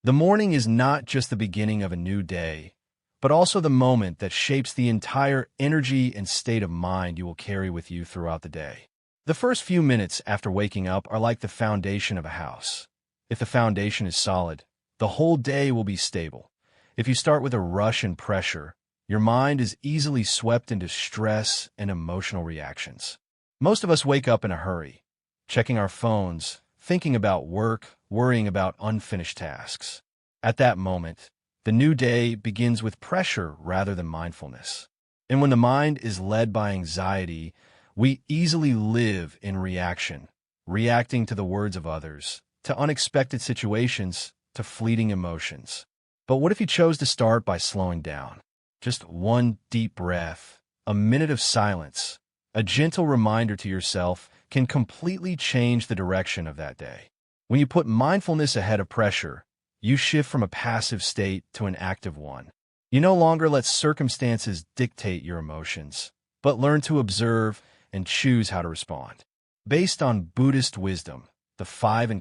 The morning is not just the beginning of a new day, but also the moment that shapes the entire energy and state of mind you will carry with you throughout the day. The first few minutes after waking up are like the foundation of a house. If the foundation is solid, the whole day will be stable. If you start with a rush and pressure, your mind is easily swept into stress and emotional reactions. Most of us wake up in a hurry, checking our phones, thinking about work, worrying about unfinished tasks. At that moment, the new day begins with pressure rather than mindfulness. And when the mind is led by anxiety, we easily live in reaction, reacting to the words of others, to unexpected situations, to fleeting emotions. But what if you chose to start by slowing down? Just one deep breath, a minute of silence, a gentle reminder to yourself can completely change the direction of that day. When you put mindfulness ahead of pressure, you shift from a passive state to an active one. You no longer let circumstances dictate your emotions, but learn to observe and choose how to respond. Based on Buddhist wisdom, the 5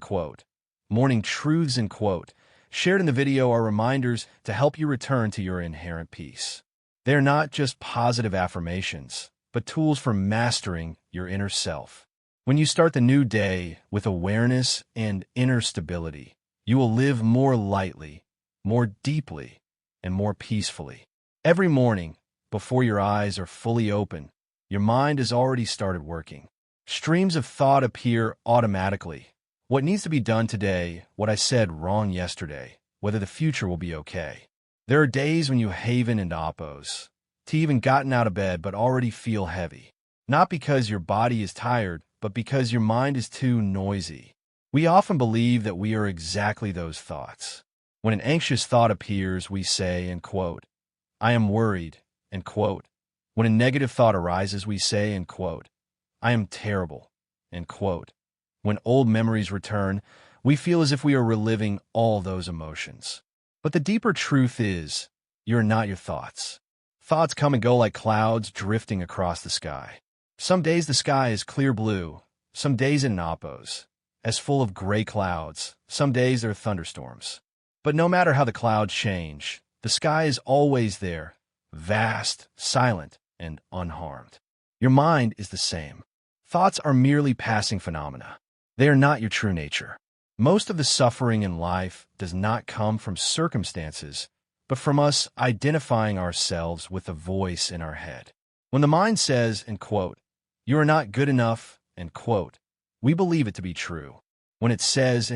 morning truths shared in the video are reminders to help you return to your inherent peace. They are not just positive affirmations, but tools for mastering your inner self. When you start the new day with awareness and inner stability, you will live more lightly, more deeply, and more peacefully. Every morning, before your eyes are fully open, your mind has already started working. Streams of thought appear automatically. What needs to be done today, what I said wrong yesterday, whether the future will be okay. There are days when you haven and oppose, to even gotten out of bed but already feel heavy. Not because your body is tired, but because your mind is too noisy. We often believe that we are exactly those thoughts. When an anxious thought appears, we say, I am worried, When a negative thought arises, we say, I am terrible, When old memories return, we feel as if we are reliving all those emotions. But the deeper truth is, you're not your thoughts. Thoughts come and go like clouds drifting across the sky. Some days the sky is clear blue, some days in an oppose, as full of gray clouds, some days there are thunderstorms. But no matter how the clouds change, the sky is always there, vast, silent, and unharmed. Your mind is the same. Thoughts are merely passing phenomena. They are not your true nature. Most of the suffering in life does not come from circumstances, but from us identifying ourselves with a voice in our head. When the mind says, you are not good enough, we believe it to be true. When it says,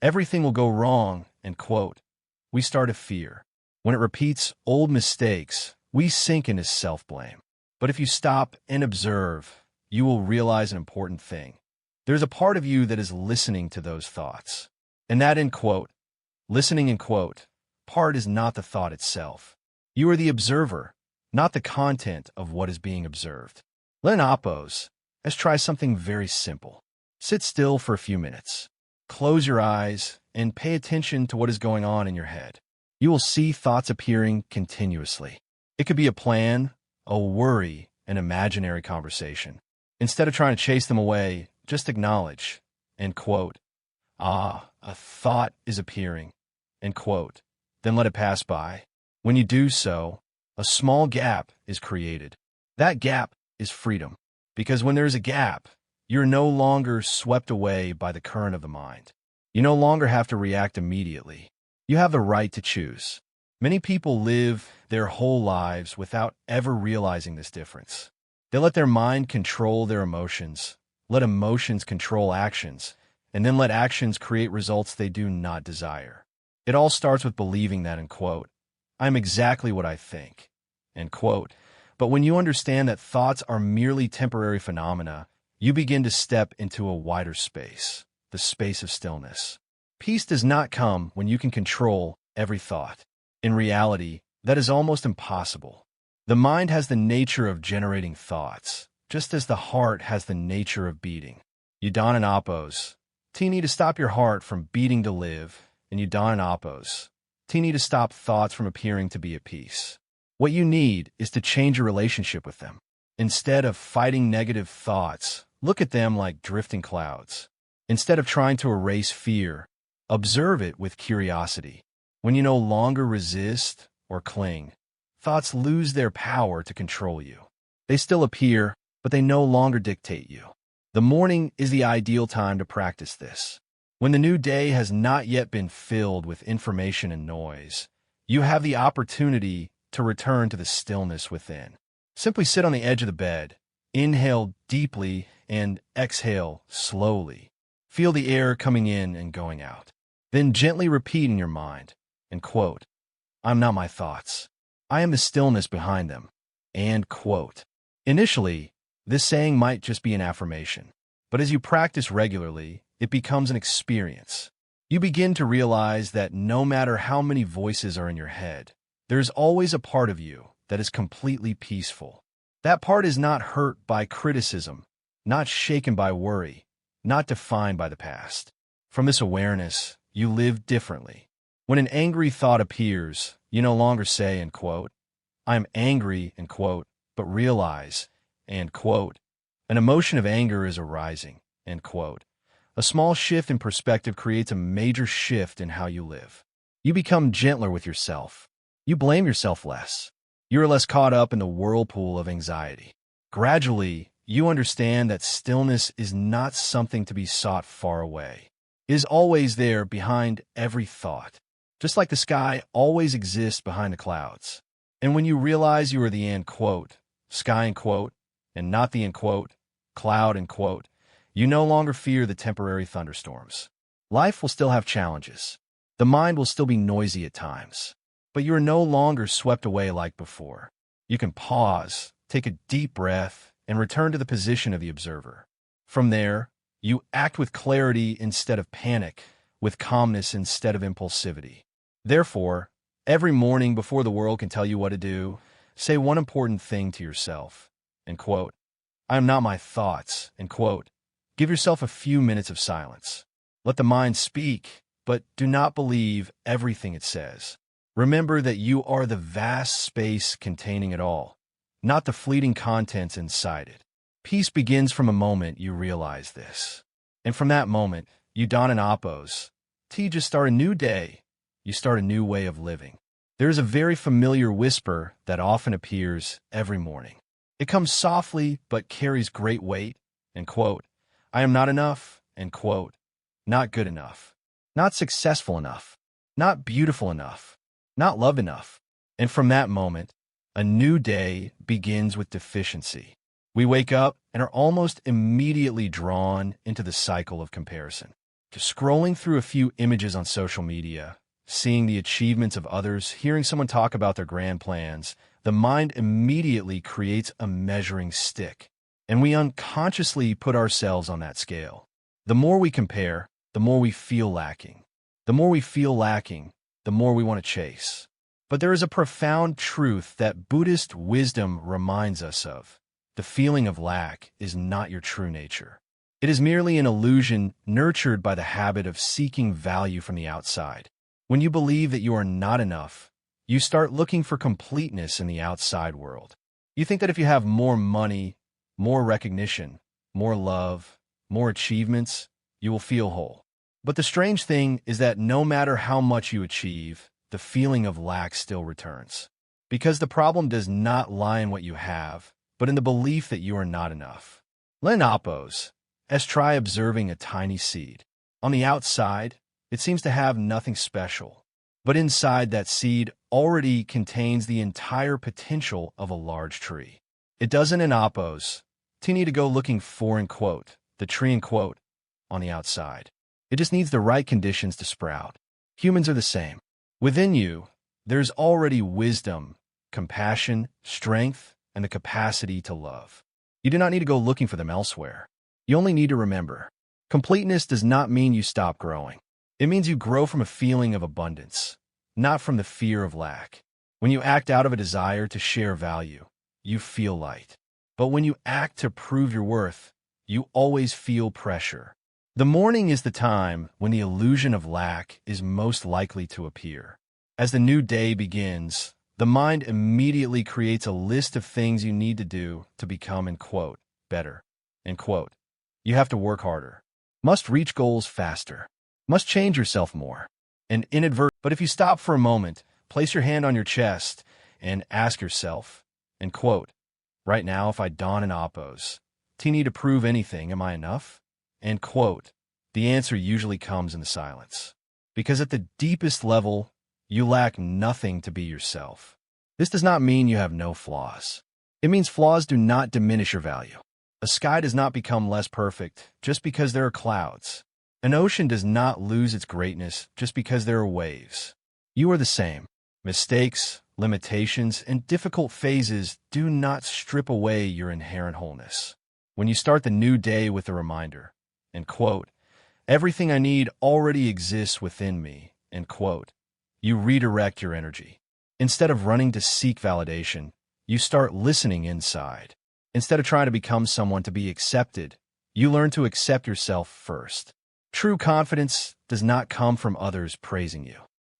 everything will go wrong, we start to fear. When it repeats old mistakes, we sink into self-blame. But if you stop and observe, you will realize an important thing. There's a part of you that is listening to those thoughts. And that, listening, part is not the thought itself. You are the observer, not the content of what is being observed. Let an oppose. Let's try something very simple. Sit still for a few minutes. Close your eyes and pay attention to what is going on in your head. You will see thoughts appearing continuously. It could be a plan, a worry, an imaginary conversation. Instead of trying to chase them away, just acknowledge, a thought is appearing, then let it pass by. When you do so, a small gap is created. That gap is freedom, because when there is a gap, you're no longer swept away by the current of the mind. You no longer have to react immediately. You have the right to choose. Many people live their whole lives without ever realizing this difference. They let their mind control their emotions, let emotions control actions, and then let actions create results they do not desire. It all starts with believing that, I'm exactly what I think, But when you understand that thoughts are merely temporary phenomena, you begin to step into a wider space, the space of stillness. Peace does not come when you can control every thought. In reality, that is almost impossible. The mind has the nature of generating thoughts, just as the heart has the nature of beating. You don an oppose. You need to stop your heart from beating to live, and you don an oppose. You need to stop thoughts from appearing to be at peace. What you need is to change your relationship with them. Instead of fighting negative thoughts, look at them like drifting clouds. Instead of trying to erase fear, Observe it with curiosity. When you no longer resist or cling, thoughts lose their power to control you. They still appear, but they no longer dictate you. The morning is the ideal time to practice this. When the new day has not yet been filled with information and noise, you have the opportunity to return to the stillness within. Simply sit on the edge of the bed, inhale deeply, and exhale slowly. Feel the air coming in and going out. Then gently repeat in your mind, and quote, "I'm not my thoughts. I am the stillness behind them." And quote. Initially, this saying might just be an affirmation, but as you practice regularly, it becomes an experience. You begin to realize that no matter how many voices are in your head, there's always a part of you that is completely peaceful. That part is not hurt by criticism, not shaken by worry, not defined by the past. From this awareness, you live differently. When an angry thought appears, you no longer say, and quote, "I'm angry," and quote, but realize, and quote, "an emotion of anger is arising," and quote. A small shift in perspective creates a major shift in how you live. You become gentler with yourself. You blame yourself less. You are less caught up in the whirlpool of anxiety. Gradually, you understand that stillness is not something to be sought far away. It is always there behind every thought, just like the sky always exists behind the clouds. And when you realize you are the end quote, sky and quote, and not the end quote, cloud and quote, you no longer fear the temporary thunderstorms. Life will still have challenges. The mind will still be noisy at times, but you are no longer swept away like before. You can pause, take a deep breath, and return to the position of the observer. From there, you act with clarity instead of panic, with calmness instead of impulsivity. Therefore, every morning before the world can tell you what to do, say one important thing to yourself, and quote, "I am not my thoughts," and quote. Give yourself a few minutes of silence. Let the mind speak, but do not believe everything it says. Remember that you are the vast space containing it all, not the fleeting contents inside it. Peace begins from a moment you realize this. And from that moment, you don an appos. You just start a new day. You start a new way of living. There is a very familiar whisper that often appears every morning. It comes softly but carries great weight, and quote, "I am not enough," and quote, "not good enough, not successful enough, not beautiful enough, not loved enough." And from that moment, a new day begins with deficiency. We wake up and are almost immediately drawn into the cycle of comparison. Just scrolling through a few images on social media, seeing the achievements of others, hearing someone talk about their grand plans, the mind immediately creates a measuring stick, and we unconsciously put ourselves on that scale. The more we compare, the more we feel lacking. The more we feel lacking, the more we want to chase. But there is a profound truth that Buddhist wisdom reminds us of. The feeling of lack is not your true nature. It is merely an illusion nurtured by the habit of seeking value from the outside. When you believe that you are not enough, you start looking for completeness in the outside world. You think that if you have more money, more recognition, more love, more achievements, you will feel whole. But the strange thing is that no matter how much you achieve, the feeling of lack still returns. Because the problem does not lie in what you have, but in the belief that you are not enough. Len Appos, as try observing a tiny seed. On the outside, it seems to have nothing special, but inside that seed already contains the entire potential of a large tree. It doesn't in Appos. You need to go looking for, and quote, the tree, and quote, on the outside. It just needs the right conditions to sprout. Humans are the same. Within you, there's already wisdom, compassion, strength, and the capacity to love. You do not need to go looking for them elsewhere. You only need to remember, completeness does not mean you stop growing. It means you grow from a feeling of abundance, not from the fear of lack. When you act out of a desire to share value, you feel light. But when you act to prove your worth, you always feel pressure. The morning is the time when the illusion of lack is most likely to appear. As the new day begins, the mind immediately creates a list of things you need to do to become, and quote, better, and quote. You have to work harder, must reach goals faster, Must change yourself more. And inadvertent. But if you stop for a moment, place your hand on your chest, and ask yourself, and quote, right now, if I don an oppose, do need to prove anything, am I enough? And quote, the answer usually comes in the silence. Because at the deepest level, you lack nothing to be yourself. This does not mean you have no flaws. It means flaws do not diminish your value. A sky does not become less perfect just because there are clouds. An ocean does not lose its greatness just because there are waves. You are the same. Mistakes, limitations, and difficult phases do not strip away your inherent wholeness. When you start the new day with a reminder, and quote, everything I need already exists within me, end quote, you redirect your energy. Instead of running to seek validation, you start listening inside. Instead of trying to become someone to be accepted, you learn to accept yourself first. True confidence does not come from others praising you.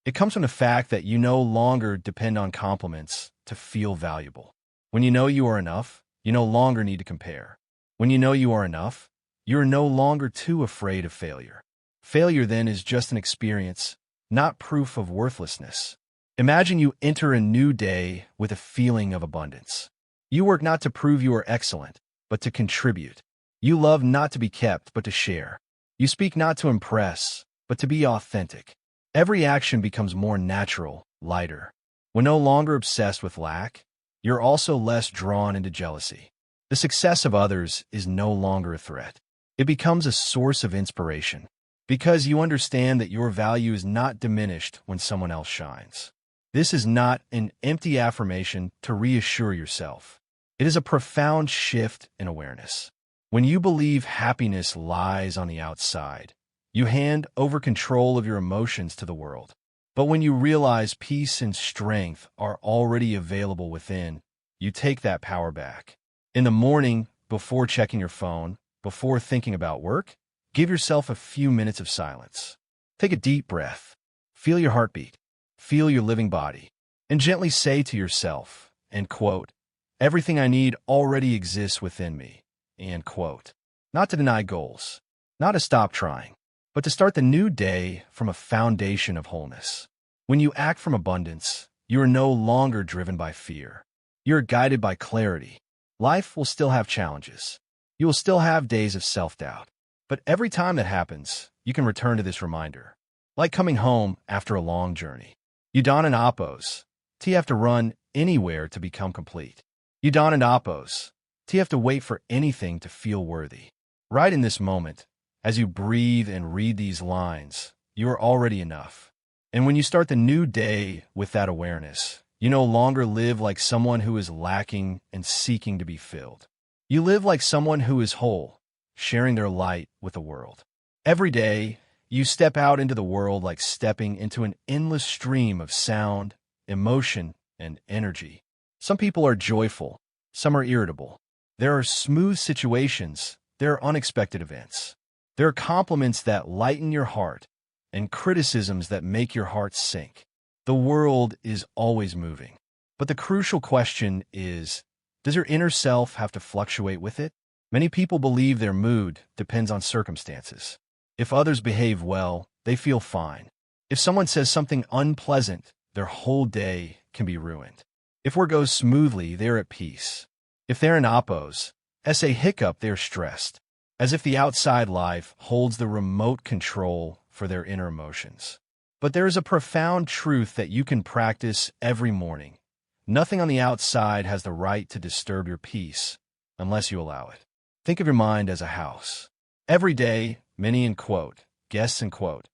It comes from the fact that you no longer depend on compliments to feel valuable. When you know you are enough, you no longer need to compare. When you know you are enough, you are no longer too afraid of failure. Failure then is just an experience, not proof of worthlessness. Imagine you enter a new day with a feeling of abundance. You work not to prove you are excellent, but to contribute. You love not to be kept, but to share. You speak not to impress, but to be authentic. Every action becomes more natural, lighter. When no longer obsessed with lack, you're also less drawn into jealousy. The success of others is no longer a threat. It becomes a source of inspiration, because you understand that your value is not diminished when someone else shines. This is not an empty affirmation to reassure yourself. It is a profound shift in awareness. When you believe happiness lies on the outside, you hand over control of your emotions to the world. But when you realize peace and strength are already available within, you take that power back. In the morning, before checking your phone, before thinking about work, give yourself a few minutes of silence. Take a deep breath. Feel your heartbeat. Feel your living body. And gently say to yourself, and quote, everything I need already exists within me, end quote. Not to deny goals, not to stop trying, but to start the new day from a foundation of wholeness. When you act from abundance, you are no longer driven by fear. You are guided by clarity. Life will still have challenges. You will still have days of self-doubt. But every time that happens, you can return to this reminder. Like coming home after a long journey. You don an oppose. You have to run anywhere to become complete. You don an oppose. You have to wait for anything to feel worthy. Right in this moment, as you breathe and read these lines, you are already enough. And when you start the new day with that awareness, you no longer live like someone who is lacking and seeking to be filled. You live like someone who is whole, sharing their light with the world. Every day, you step out into the world like stepping into an endless stream of sound, emotion, and energy. Some people are joyful, some are irritable. There are smooth situations, there are unexpected events. There are compliments that lighten your heart, and criticisms that make your heart sink. The world is always moving. But the crucial question is, does your inner self have to fluctuate with it? Many people believe their mood depends on circumstances. If others behave well, they feel fine. If someone says something unpleasant, their whole day can be ruined. If work goes smoothly, they're at peace. If they're in oppose, as a hiccup, they're stressed, as if the outside life holds the remote control for their inner emotions. But there is a profound truth that you can practice every morning. Nothing on the outside has the right to disturb your peace unless you allow it. Think of your mind as a house. Every day, many in quote, guests in quote,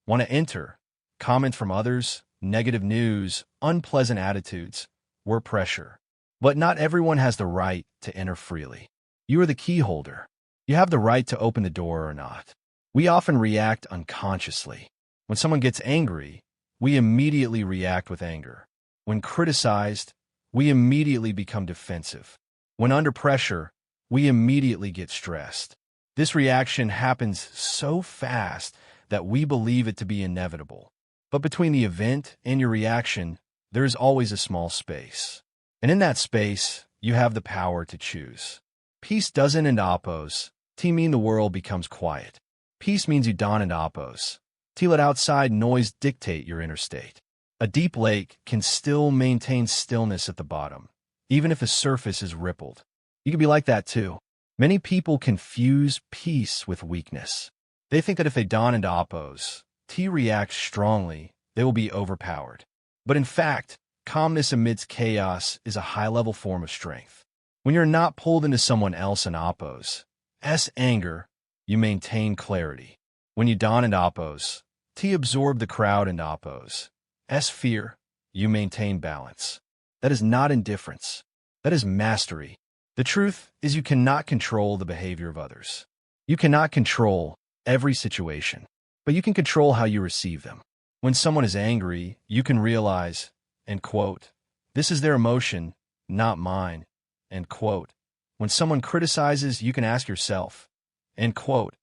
want to enter, comments from others, negative news, unpleasant attitudes, work pressure. But not everyone has the right to enter freely. You are the key holder. You have the right to open the door or not. We often react unconsciously. When someone gets angry, we immediately react with anger. When criticized, we immediately become defensive. When under pressure, we immediately get stressed. This reaction happens so fast that we believe it to be inevitable. But between the event and your reaction, there is always a small space. And in that space, you have the power to choose. Peace doesn't end oppose. Mean the world becomes quiet. Peace means you don and oppose. T, let outside noise dictate your inner state. A deep lake can still maintain stillness at the bottom, even if the surface is rippled. You can be like that too. Many people confuse peace with weakness. They think that if they dawn into oppos, T reacts strongly, they will be overpowered. But in fact, calmness amidst chaos is a high-level form of strength. When you're not pulled into someone else in oppos, S anger, you maintain clarity. When you dawn into oppos, T absorb the crowd into oppos. S fear, you maintain balance. That is not indifference. That is mastery. The truth is you cannot control the behavior of others. You cannot control every situation, but you can control how you receive them. When someone is angry, you can realize, end quote, this is their emotion, not mine, end quote. When someone criticizes, you can ask yourself, end quote,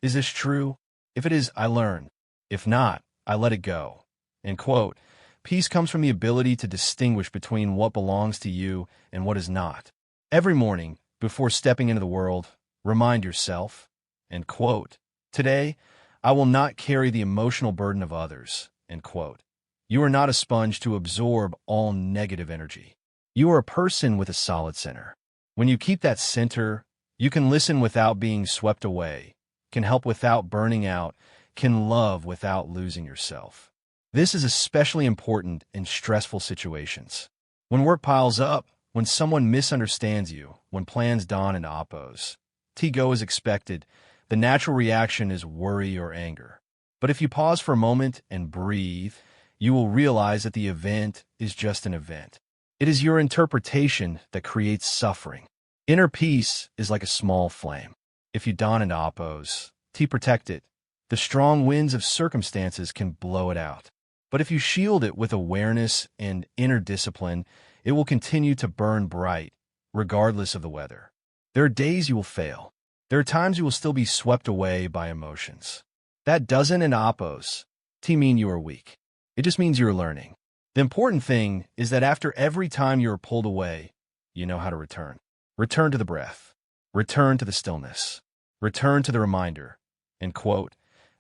is this true? If it is, I learn. If not, I let it go, end quote. Peace comes from the ability to distinguish between what belongs to you and what is not. Every morning, before stepping into the world, remind yourself, end quote, today, I will not carry the emotional burden of others, end quote. You are not a sponge to absorb all negative energy. You are a person with a solid center. When you keep that center, you can listen without being swept away, can help without burning out, can love without losing yourself. This is especially important in stressful situations. When work piles up, when someone misunderstands you, when plans dawn into oppos, T go as expected, the natural reaction is worry or anger. But if you pause for a moment and breathe, you will realize that the event is just an event. It is your interpretation that creates suffering. Inner peace is like a small flame. If you dawn into oppos, T protect it. The strong winds of circumstances can blow it out. But if you shield it with awareness and inner discipline, it will continue to burn bright, regardless of the weather. There are days you will fail. There are times you will still be swept away by emotions. That doesn't in oppos, T mean you are weak. It just means you are learning. The important thing is that after every time you are pulled away, you know how to return. Return to the breath. Return to the stillness. Return to the reminder, end quote.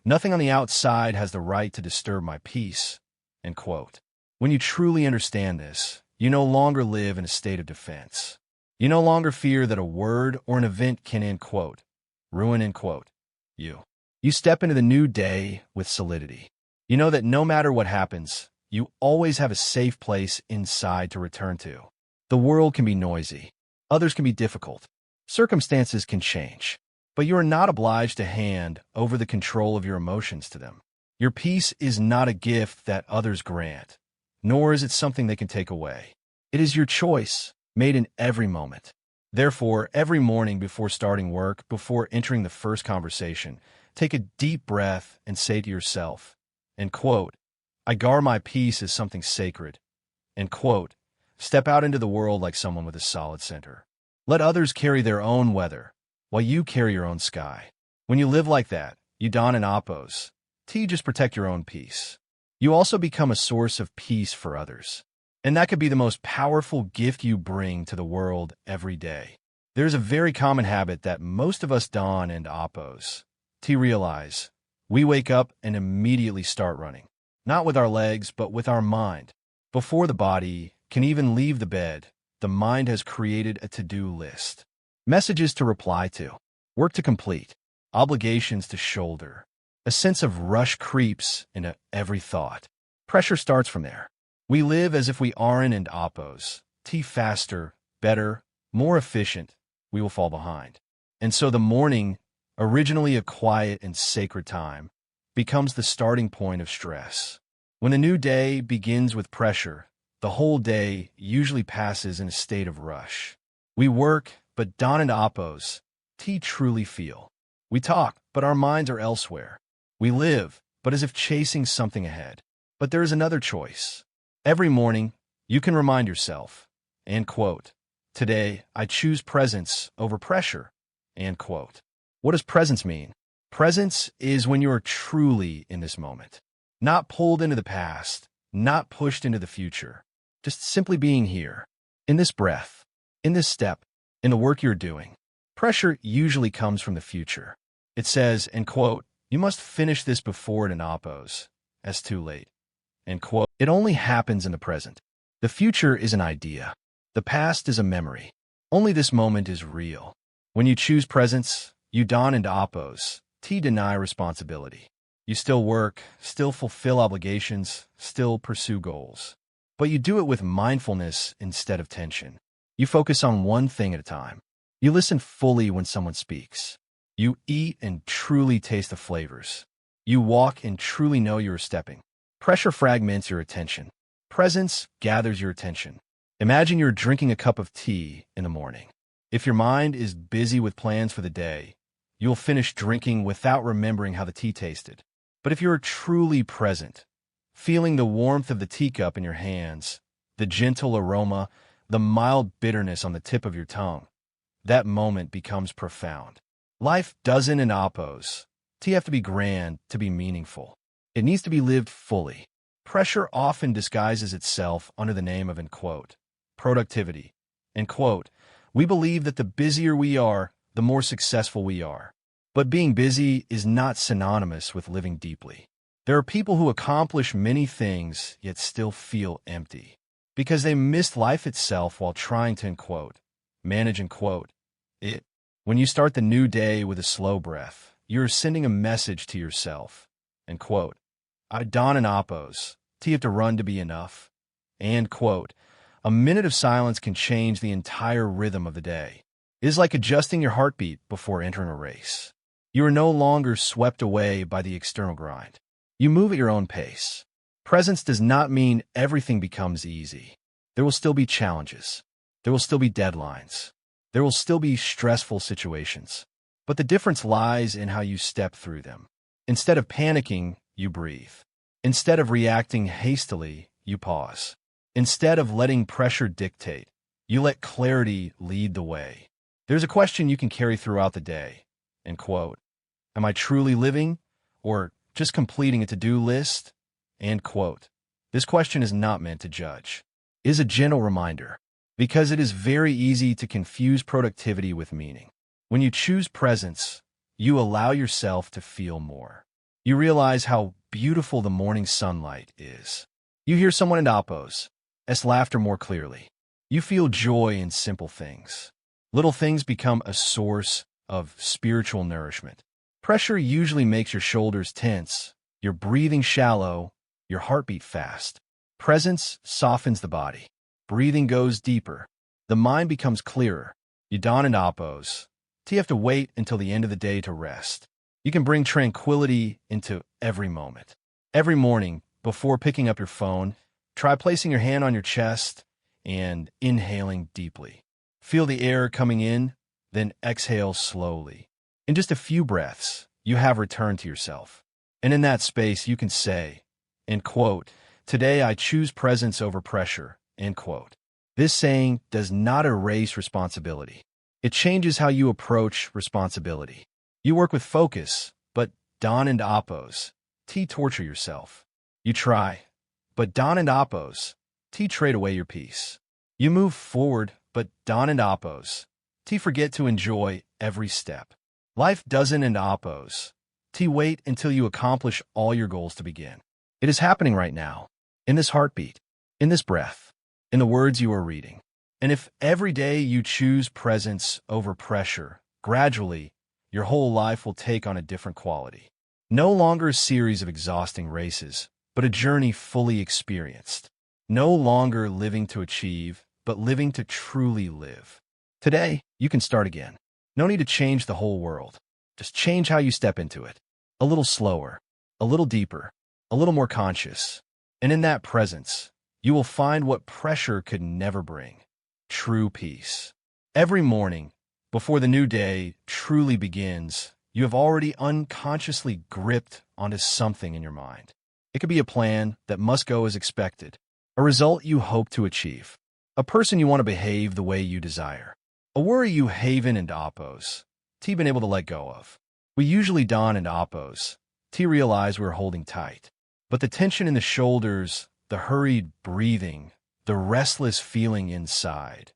Nothing on the outside has the right to disturb my peace, end quote. When you truly understand this, you no longer live in a state of defense. You no longer fear that a word or an event can, end quote, ruin, end quote, you. You step into the new day with solidity. You know that no matter what happens, you always have a safe place inside to return to. The world can be noisy. Others can be difficult. Circumstances can change. But you are not obliged to hand over the control of your emotions to them. Your peace is not a gift that others grant, nor is it something they can take away. It is your choice, made in every moment. Therefore, every morning before starting work, before entering the first conversation, take a deep breath and say to yourself, end quote, I guard my peace as something sacred, end quote. Step out into the world like someone with a solid center. Let others carry their own weather, while you carry your own sky. When you live like that, you dawn in oppos. T, just protect your own peace. You also become a source of peace for others. And that could be the most powerful gift you bring to the world every day. There's a very common habit that most of us dawn into oppos. T, realize, we wake up and immediately start running. Not with our legs, but with our mind. Before the body can even leave the bed, the mind has created a to-do list. Messages to reply to, work to complete, obligations to shoulder. A sense of rush creeps into every thought. Pressure starts from there. We live as if we aren't in oppos. T, faster, better, more efficient, we will fall behind. And so the morning, originally a quiet and sacred time, becomes the starting point of stress. When a new day begins with pressure, the whole day usually passes in a state of rush. We work, but dawn into oppos, T, truly feel. We talk, but our minds are elsewhere. We live, but as if chasing something ahead. But there is another choice. Every morning, you can remind yourself, end quote, today I choose presence over pressure, end quote. What does presence mean? Presence is when you are truly in this moment. Not pulled into the past, not pushed into the future. Just simply being here, in this breath, in this step, in the work you're doing. Pressure usually comes from the future. It says, end quote, You must finish this before it appos. As too late. And quote, it only happens in the present. The future is an idea. The past is a memory. Only this moment is real. When you choose presence, you dawn into appos. Deny responsibility. You still work, still fulfill obligations, still pursue goals. But you do it with mindfulness instead of tension. You focus on one thing at a time. You listen fully when someone speaks. You eat and truly taste the flavors. You walk and truly know you are stepping. Pressure fragments your attention. Presence gathers your attention. Imagine you're drinking a cup of tea in the morning. If your mind is busy with plans for the day, you'll finish drinking without remembering how the tea tasted. But if you're truly present, feeling the warmth of the teacup in your hands, the gentle aroma, the mild bitterness on the tip of your tongue, that moment becomes profound. Life doesn't appos. Tea have to be grand to be meaningful. It needs to be lived fully. Pressure often disguises itself under the name of, quote, productivity. Quote, we believe that the busier we are, the more successful we are. But being busy is not synonymous with living deeply. There are people who accomplish many things yet still feel empty because they missed life itself while trying to, quote, manage, quote, it. When you start the new day with a slow breath, you're sending a message to yourself. Quote, I dawn in appos. You have to run to be enough. Quote, a minute of silence can change the entire rhythm of the day. It is like adjusting your heartbeat before entering a race. You are no longer swept away by the external grind. You move at your own pace. Presence does not mean everything becomes easy. There will still be challenges. There will still be deadlines. There will still be stressful situations. But the difference lies in how you step through them. Instead of panicking, you breathe. Instead of reacting hastily, you pause. Instead of letting pressure dictate, you let clarity lead the way. There's a question you can carry throughout the day. Quote, am I truly living or just completing a to-do list? Quote, this question is not meant to judge. It is a gentle reminder because it is very easy to confuse productivity with meaning. When you choose presence, you allow yourself to feel more. You realize how beautiful the morning sunlight is. You hear someone in appos, laughter more clearly. You feel joy in simple things. Little things become a source of spiritual nourishment. Pressure usually makes your shoulders tense, your breathing shallow, your heartbeat fast. Presence softens the body. Breathing goes deeper. The mind becomes clearer. You dawn in appos. You have to wait until the end of the day to rest. You can bring tranquility into every moment. Every morning, before picking up your phone, try placing your hand on your chest and inhaling deeply. Feel the air coming in, then exhale slowly. In just a few breaths, you have returned to yourself. And in that space, you can say, quote, today I choose presence over pressure, quote. This saying does not erase responsibility. It changes how you approach responsibility. You work with focus, but dawn into appos. Torture yourself. You try, but dawn into appos. Trade away your peace. You move forward, but dawn into appos. Forget to enjoy every step. Life doesn't end appos. Wait until you accomplish all your goals to begin. It is happening right now, in this heartbeat, in this breath, in the words you are reading. And if every day you choose presence over pressure, gradually, your whole life will take on a different quality. No longer a series of exhausting races, but a journey fully experienced. No longer living to achieve, but living to truly live. Today, you can start again. No need to change the whole world. Just change how you step into it. A little slower, a little deeper, a little more conscious. And in that presence, you will find what pressure could never bring. True peace. Every morning, before the new day truly begins, you have already unconsciously gripped onto something in your mind. It could be a plan that must go as expected, a result you hope to achieve, a person you want to behave the way you desire, a worry you haven into appos, been able to let go of. We usually dawn into appos, realize we're holding tight. But the tension in the shoulders, the hurried breathing, the restless feeling inside,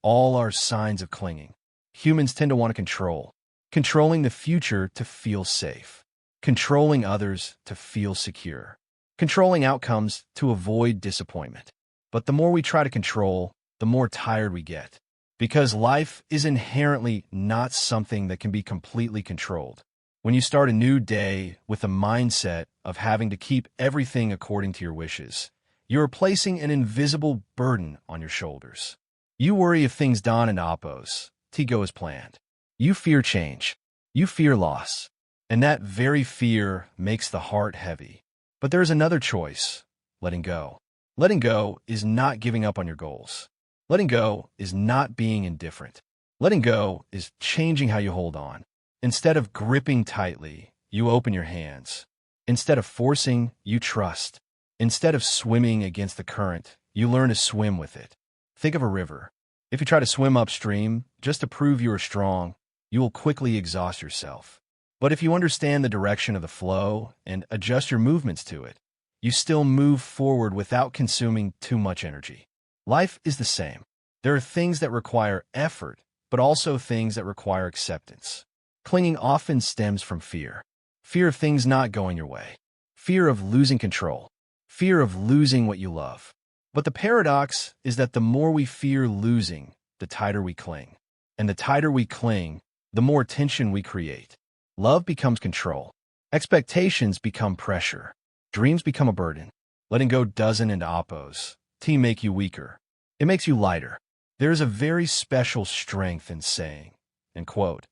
all are signs of clinging. Humans tend to want to controlling the future to feel safe. controlling others to feel secure, controlling outcomes to avoid disappointment. But the more we try to control, the more tired we get. Because life is inherently not something that can be completely controlled. When you start a new day with a mindset of having to keep everything according to your wishes, you are placing an invisible burden on your shoulders. You worry if things don't and oppose, go as planned. You fear change. You fear loss. And that very fear makes the heart heavy. But there's another choice: letting go. Letting go is not giving up on your goals. Letting go is not being indifferent. Letting go is changing how you hold on. Instead of gripping tightly, you open your hands. Instead of forcing, you trust. Instead of swimming against the current, you learn to swim with it. Think of a river. If you try to swim upstream just to prove you are strong, you will quickly exhaust yourself. But if you understand the direction of the flow and adjust your movements to it, you still move forward without consuming too much energy. Life is the same. There are things that require effort, but also things that require acceptance. Clinging often stems from fear. Fear of things not going your way. Fear of losing control. Fear of losing what you love. But the paradox is that the more we fear losing, the tighter we cling. And the tighter we cling, the more tension we create. Love becomes control. Expectations become pressure. Dreams become a burden. Letting go doesn't and oppose make you weaker. It makes you lighter. There is a very special strength in saying, and quote,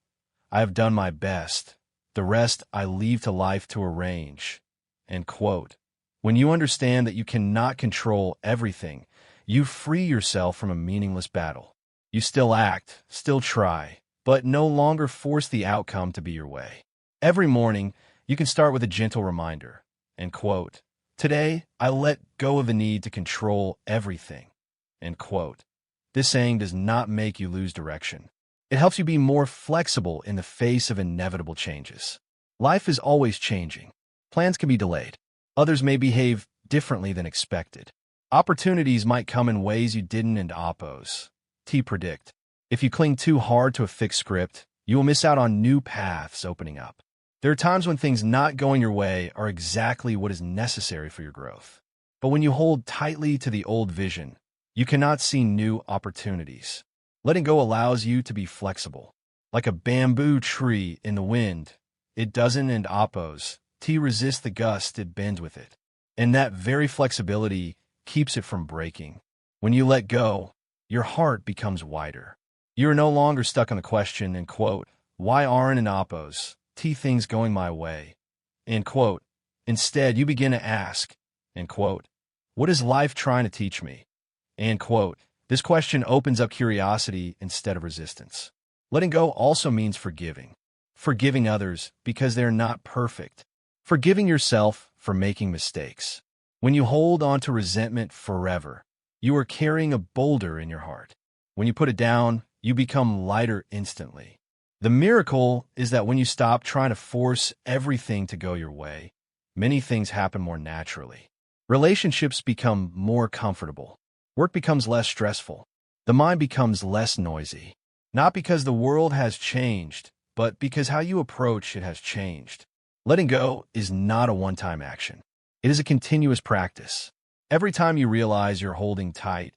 "I have done my best. The rest I leave to life to arrange." End quote. When you understand that you cannot control everything, you free yourself from a meaningless battle. You still act, still try, but no longer force the outcome to be your way. Every morning, you can start with a gentle reminder, and quote, "Today, I let go of the need to control everything." End quote. This saying does not make you lose direction. It helps you be more flexible in the face of inevitable changes. Life is always changing. Plans can be delayed. Others may behave differently than expected. Opportunities might come in ways you didn't and oppose. Predict. If you cling too hard to a fixed script, you will miss out on new paths opening up. There are times when things not going your way are exactly what is necessary for your growth. But when you hold tightly to the old vision, you cannot see new opportunities. Letting go allows you to be flexible. Like a bamboo tree in the wind, it doesn't and oppose. Resist the gust, it bends with it. And that very flexibility keeps it from breaking. When you let go, your heart becomes wider. You are no longer stuck on the question, and quote, "Why aren't and oppose things going my way?" End quote. Instead, you begin to ask, end quote, "What is life trying to teach me?" End quote. This question opens up curiosity instead of resistance. Letting go also means forgiving. Forgiving others because they're not perfect. Forgiving yourself for making mistakes. When you hold on to resentment forever, you are carrying a boulder in your heart. When you put it down, you become lighter instantly. The miracle is that when you stop trying to force everything to go your way, many things happen more naturally. Relationships become more comfortable. Work becomes less stressful. The mind becomes less noisy. Not because the world has changed, but because how you approach it has changed. Letting go is not a one-time action. It is a continuous practice. Every time you realize you're holding tight,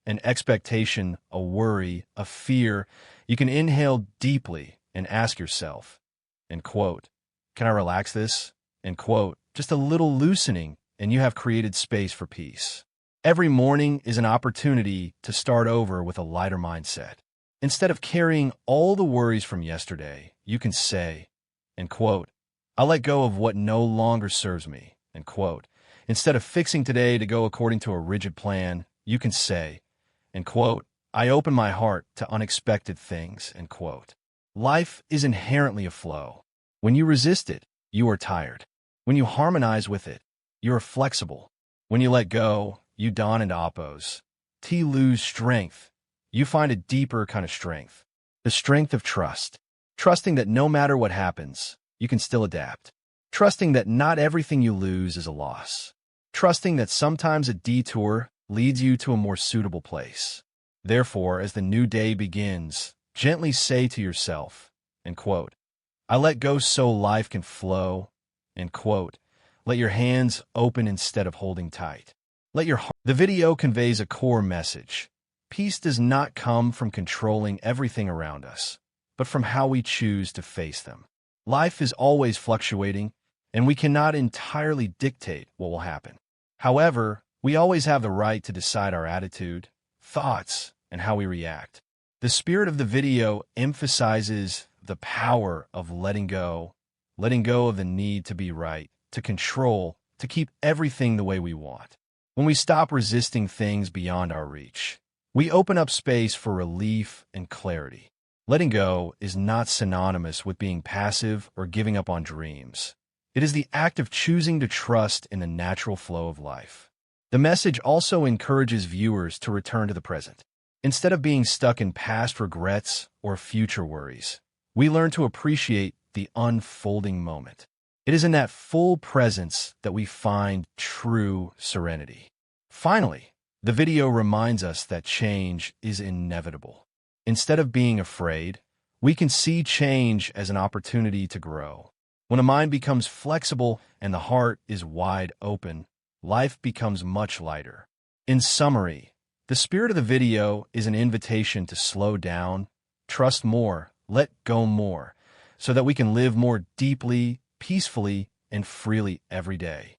an expectation, a worry, a fear, you can inhale deeply and ask yourself, end quote, "Can I relax this?" End quote. Just a little loosening, and you have created space for peace. Every morning is an opportunity to start over with a lighter mindset. Instead of carrying all the worries from yesterday, you can say, end quote, "I let go of what no longer serves me." End quote. Instead of fixing today to go according to a rigid plan, you can say, end quote, "I open my heart to unexpected things." End quote. Life is inherently a flow. When you resist it, you are tired. When you harmonize with it, you are flexible. When you let go, you don and oppose. Lose strength. You find a deeper kind of strength. The strength of trust. Trusting that no matter what happens, you can still adapt. Trusting that not everything you lose is a loss. Trusting that sometimes a detour leads you to a more suitable place. Therefore, as the new day begins, gently say to yourself, end quote, "I let go so life can flow." End quote. Let your hands open instead of holding tight. Let your heart. The video conveys a core message. Peace does not come from controlling everything around us, but from how we choose to face them. Life is always fluctuating, and we cannot entirely dictate what will happen. However, we always have the right to decide our attitude, thoughts, and how we react. The spirit of the video emphasizes the power of letting go of the need to be right, to control, to keep everything the way we want. When we stop resisting things beyond our reach, we open up space for relief and clarity. Letting go is not synonymous with being passive or giving up on dreams. It is the act of choosing to trust in the natural flow of life. The message also encourages viewers to return to the present. Instead of being stuck in past regrets or future worries, we learn to appreciate the unfolding moment. It is in that full presence that we find true serenity. Finally, the video reminds us that change is inevitable. Instead of being afraid, we can see change as an opportunity to grow. When a mind becomes flexible and the heart is wide open, life becomes much lighter. In summary, the spirit of the video is an invitation to slow down, trust more, let go more, so that we can live more deeply, peacefully, and freely every day.